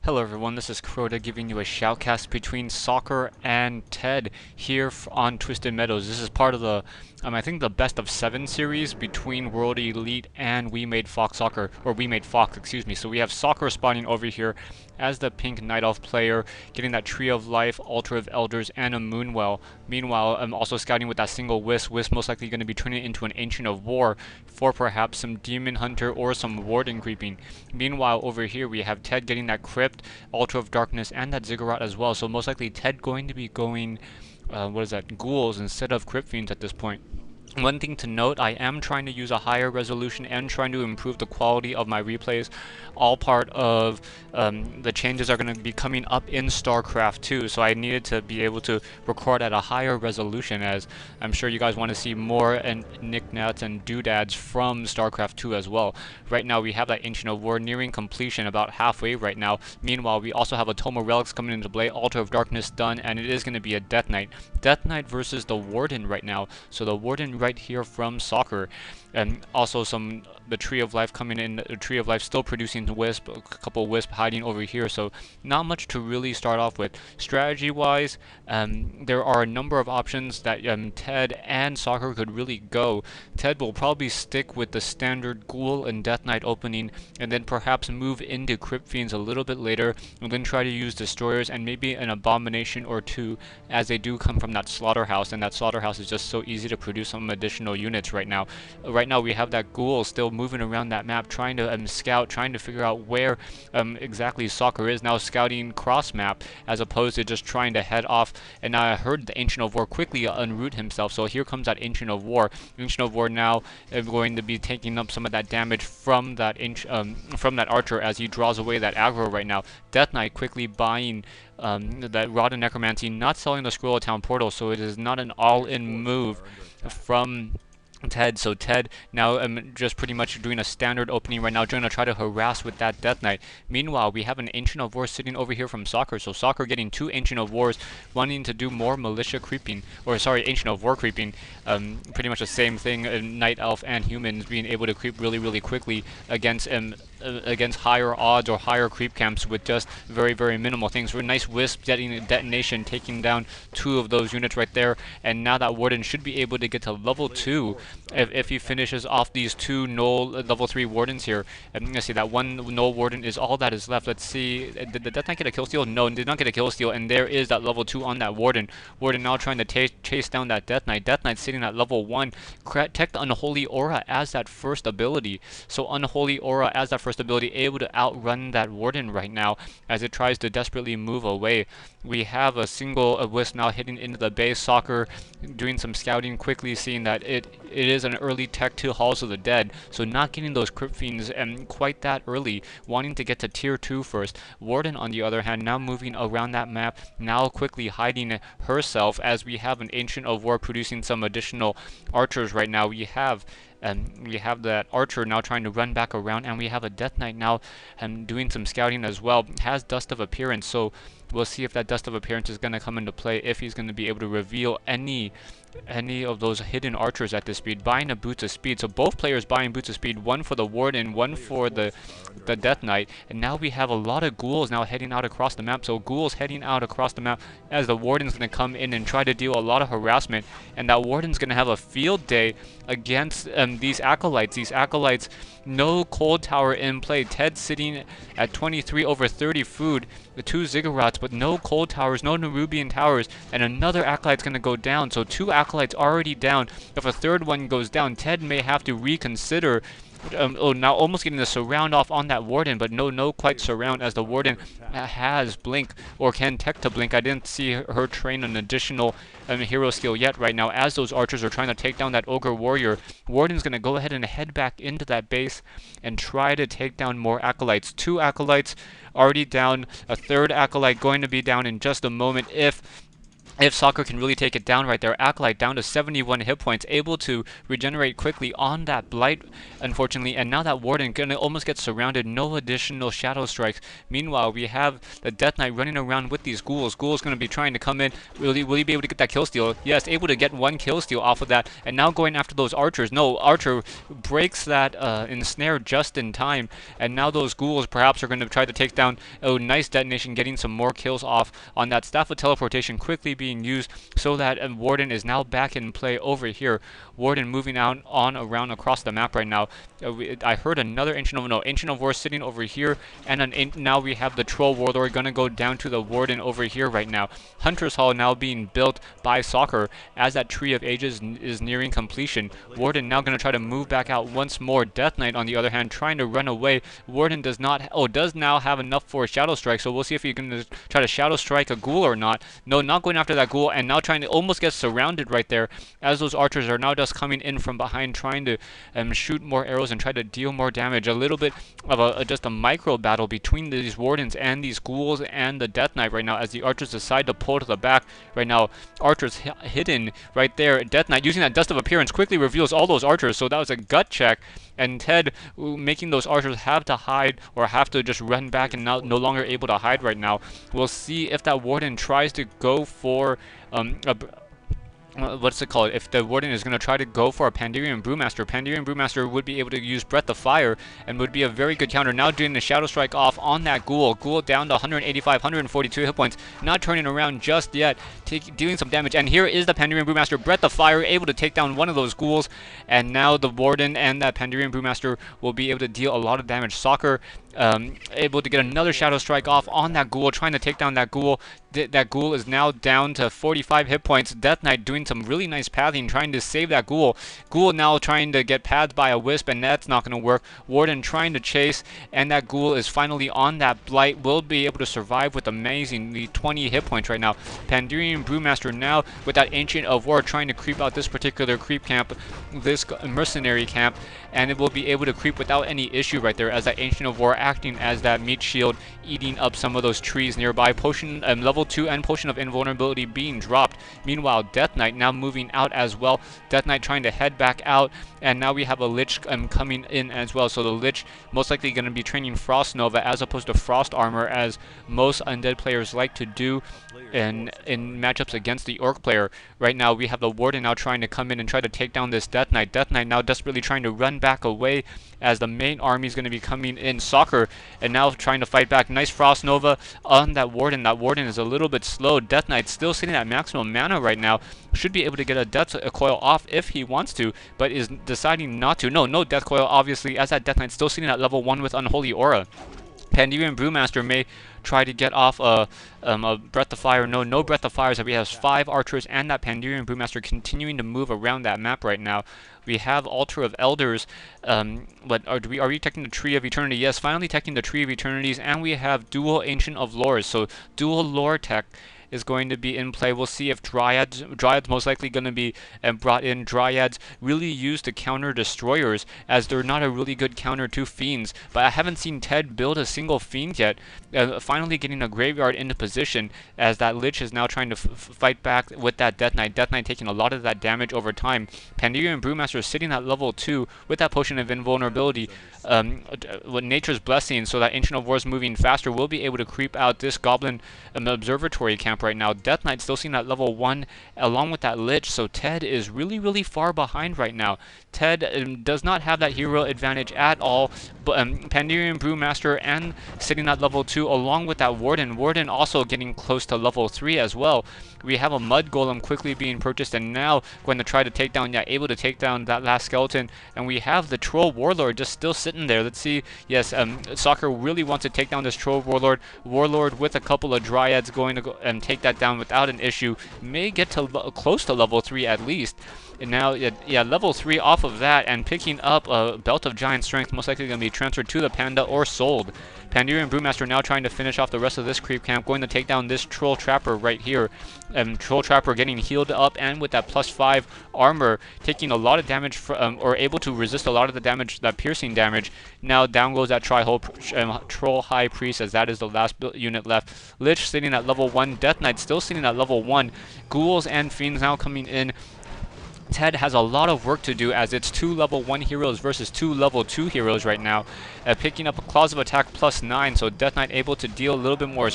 Hello everyone, this is Crota giving you a shoutcast between Soccer and Ted here on Twisted Meadows. This is part of the, I think the best of 7 series between World Elite and We Made Fox Soccer, or We Made Fox, excuse me. So we have Soccer spawning over here as the pink Night Elf player, getting that Tree of Life, Altar of Elders, and a Moonwell. Meanwhile, I'm also scouting with that single Wisp. Wisp most likely going to be turning into an Ancient of War for perhaps some Demon Hunter or some Warden creeping. Meanwhile, over here we have Ted getting that Crypt, Altar of Darkness, and that Ziggurat as well. So most likely Ted going to be going, ghouls instead of Crypt Fiends at this point. One thing to note, I am trying to use a higher resolution and trying to improve the quality of my replays. All part of the changes are going to be coming up in StarCraft 2, so I needed to be able to record at a higher resolution, as I'm sure you guys want to see more and knickknacks and doodads from StarCraft 2 as well. Right now we have that Ancient of War nearing completion, about halfway right now. Meanwhile, we also have a Tome of Relics coming into play, Altar of Darkness done, and it is going to be a Death Knight. Death Knight versus the Warden right now. So the Warden right here from Soccer, and also the Tree of Life coming in. The Tree of Life still producing Wisp, a couple Wisp hiding over here, so not much to really start off with. Strategy wise, there are a number of options that Ted and Soccer could really go. Ted will probably stick with the standard Ghoul and Death Knight opening, and then perhaps move into Crypt Fiends a little bit later, and then try to use Destroyers and maybe an Abomination or two, as they do come from that Slaughterhouse, and that Slaughterhouse is just so easy to produce some additional units right now. Right now we have that Ghoul still moving around that map, trying to scout, trying to figure out where exactly Soccer is, now scouting cross map as opposed to just trying to head off. And now I heard the Ancient of War quickly unroot himself, so here comes that Ancient of War. Ancient of War now going to be taking up some of that damage from that Archer as he draws away that aggro right now. Death Knight quickly buying that Rod of Necromancy, not selling the Scroll of Town Portal, so it is not an all-in move from Ted. So Ted now just pretty much doing a standard opening right now, trying to try to harass with that Death Knight. Meanwhile, we have an Ancient of War sitting over here from Soccer. So Soccer getting 2 Ancient of Wars, wanting to do more Militia creeping, or sorry, Ancient of War creeping. Pretty much the same thing, Night Elf and Humans being able to creep really quickly against higher odds or higher creep camps with just very minimal things. For a nice Wisp getting a detonation, taking down 2 of those units right there, and now that Warden should be able to get to level 2 if he finishes off these 2 null level 3 Wardens here. And let's see, that 1 null Warden is all that is left. Let's see, did the Death Knight get a kill steal? No, did not get a kill steal, and there is that level 2 on that Warden. Warden now trying to chase down that Death Knight. Death Knight sitting at level 1. Tech Unholy Aura as that first ability. So Unholy Aura as that first ability, able to outrun that Warden right now as it tries to desperately move away. We have a single Wisp now hitting into the base. Soccer doing some scouting, quickly seeing that it is an early tech to Halls of the Dead, so not getting those Crypt Fiends quite that early, wanting to get to tier 2 first. Warden on the other hand now moving around that map, now quickly hiding herself as we have an Ancient of War producing some additional archers right now. We have that Archer now trying to run back around, and we have a Death Knight now doing some scouting as well. Has Dust of Appearance, so we'll see if that Dust of Appearance is going to come into play, if he's going to be able to reveal any of those hidden archers at this speed. Buying a Boots of Speed, so both players buying Boots of Speed, one for the Warden, one for the Death Knight. And now we have a lot of Ghouls now heading out across the map, so Ghouls heading out across the map as the Warden's going to come in and try to deal a lot of harassment, and that Warden's going to have a field day against these Acolytes. These Acolytes, no Cold Tower in play. Ted sitting at 23 over 30 food, the 2 Ziggurats, but no Cold Towers, no Nerubian Towers, and another Acolyte's going to go down. So 2 Acolytes already down. If a third one goes down, Ted may have to reconsider. Now almost getting the surround off on that Warden, but no quite surround, as the Warden has Blink, or can tech to Blink. I didn't see her train an additional hero skill yet right now, as those archers are trying to take down that Ogre Warrior. Warden's going to go ahead and head back into that base and try to take down more Acolytes. 2 Acolytes already down, a third Acolyte going to be down in just a moment if if Soccer can really take it down right there. Acolyte down to 71 hit points, able to regenerate quickly on that Blight, unfortunately. And now that Warden gonna almost get surrounded, no additional Shadow Strikes. Meanwhile, we have the Death Knight running around with these Ghouls. Ghouls gonna be trying to come in. Will he be able to get that kill steal? Yes, able to get one kill steal off of that. And now going after those Archers. No, Archer breaks that ensnare just in time. And now those Ghouls perhaps are going to try to take down. Oh, nice detonation, getting some more kills off on that. Staff of Teleportation quickly being used so that Warden is now back in play over here. Warden moving out on around across the map right now. I heard another Ancient of War sitting over here, and now we have the Troll Warlord gonna go down to the Warden over here right now. Hunter's Hall now being built by Soccer as that Tree of Ages is nearing completion. Warden now gonna try to move back out once more. Death Knight on the other hand trying to run away. Warden does now have enough for a Shadow Strike, so we'll see if he's gonna try to Shadow Strike a Ghoul or not. No, not going after that Ghoul, and now trying to almost get surrounded right there as those Archers are now just coming in from behind, trying to shoot more arrows and try to deal more damage. A little bit of just a micro battle between these Wardens and these Ghouls and the Death Knight right now as the Archers decide to pull to the back right now. Archers hidden right there. Death Knight using that Dust of Appearance quickly reveals all those Archers, so that was a gut check, and Ted making those Archers have to hide or have to just run back and no longer able to hide right now. We'll see if that Warden tries to go for what's it called? If the Warden is going to try to go for a Pandirian Brewmaster would be able to use Breath of Fire and would be a very good counter. Now doing the Shadow Strike off on that Ghoul. Ghoul down to 185, 142 hit points. Not turning around just yet, dealing some damage. And here is the Pandirian Brewmaster. Breath of Fire able to take down one of those Ghouls. And now the Warden and that Pandirian Brewmaster will be able to deal a lot of damage. Soccer able to get another Shadow Strike off on that Ghoul, trying to take down that Ghoul. That Ghoul is now down to 45 hit points. Death Knight doing some really nice pathing, trying to save that Ghoul. Ghoul now trying to get pathed by a Wisp, and that's not going to work. Warden trying to chase, and that Ghoul is finally on that Blight. Will be able to survive with amazingly 20 hit points right now. Pandirian Brewmaster now with that Ancient of War trying to creep out this particular creep camp, this mercenary camp, and it will be able to creep without any issue right there as that Ancient of War acting as that meat shield, eating up some of those trees nearby. Potion level 2 and Potion of Invulnerability being dropped. Meanwhile, Death Knight now moving out as well. Death Knight trying to head back out, and now we have a Lich coming in as well. So the Lich most likely going to be training Frost Nova as opposed to Frost Armor, as most undead players like to do in matchups against the Orc player. Right now we have the Warden now trying to come in and try to take down this Death Knight. Death Knight now desperately trying to run back away as the main army is going to be coming in. Soccer and now trying to fight back. Nice Frost Nova on that Warden. That Warden is a little bit slow. Death Knight still sitting at maximum mana right now. Should be able to get a Death Coil off if he wants to, but is deciding not to. No Death Coil obviously, as that Death Knight still sitting at level 1 with Unholy Aura. Pandirian Brewmaster may try to get off a Breath of Fire. No Breath of Fire, so we have 5 Archers and that Pandirian Brewmaster continuing to move around that map right now. We have Altar of Elders, but are we teching the Tree of Eternity? Yes, finally teching the Tree of Eternities, and we have dual Ancient of Lores, so dual lore tech is going to be in play. We'll see if Dryads most likely going to be brought in. Dryads really used to counter Destroyers, as they're not a really good counter to Fiends, but I haven't seen Ted build a single Fiend yet. Finally getting a Graveyard into position, as that Lich is now trying to fight back with that Death Knight. Death Knight taking a lot of that damage over time. Pandirian Brewmaster sitting at level 2 with that Potion of Invulnerability, with Nature's Blessing, so that Ancient of Wars moving faster will be able to creep out this Goblin Observatory camp right now. Death Knight still seen at level 1 along with that Lich, so Ted is really far behind right now. Ted does not have that hero advantage at all, but Pandirian Brewmaster and sitting at level 2 along with that Warden. Warden also getting close to level 3 as well. We have a Mud Golem quickly being purchased, and now going to try to take down, able to take down that last skeleton, and we have the Troll Warlord just still sitting there. Let's see. Yes, Soccer really wants to take down this Troll Warlord with a couple of Dryads going to go and take that down without an issue. May get to close to level 3 at least. And now, level 3 off of that, and picking up a Belt of Giant Strength, most likely going to be transferred to the Panda or sold. Pandurian Brewmaster now trying to finish off the rest of this creep camp, going to take down this Troll Trapper right here. Troll Trapper getting healed up and with that +5 armor, taking a lot of damage, or able to resist a lot of the damage, that piercing damage. Now down goes that Troll High Priest, as that is the last unit left. Lich sitting at level 1, Death Knight still sitting at level 1. Ghouls and Fiends now coming in. Ted has a lot of work to do, as it's 2 level 1 heroes versus 2 level 2 heroes right now. Picking up a Claws of Attack +9, so Death Knight able to deal a little bit more,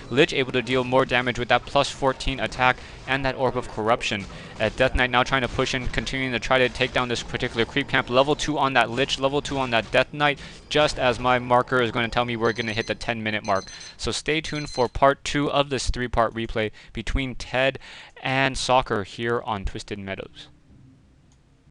Lich able to deal more damage with that +14 attack and that Orb of Corruption. Death Knight now trying to push in, continuing to try to take down this particular creep camp. Level 2 on that Lich, level 2 on that Death Knight, just as my marker is going to tell me we're going to hit the 10-minute mark. So stay tuned for part 2 of this 3-part replay between Ted and Soccer here on Twisted Meadows.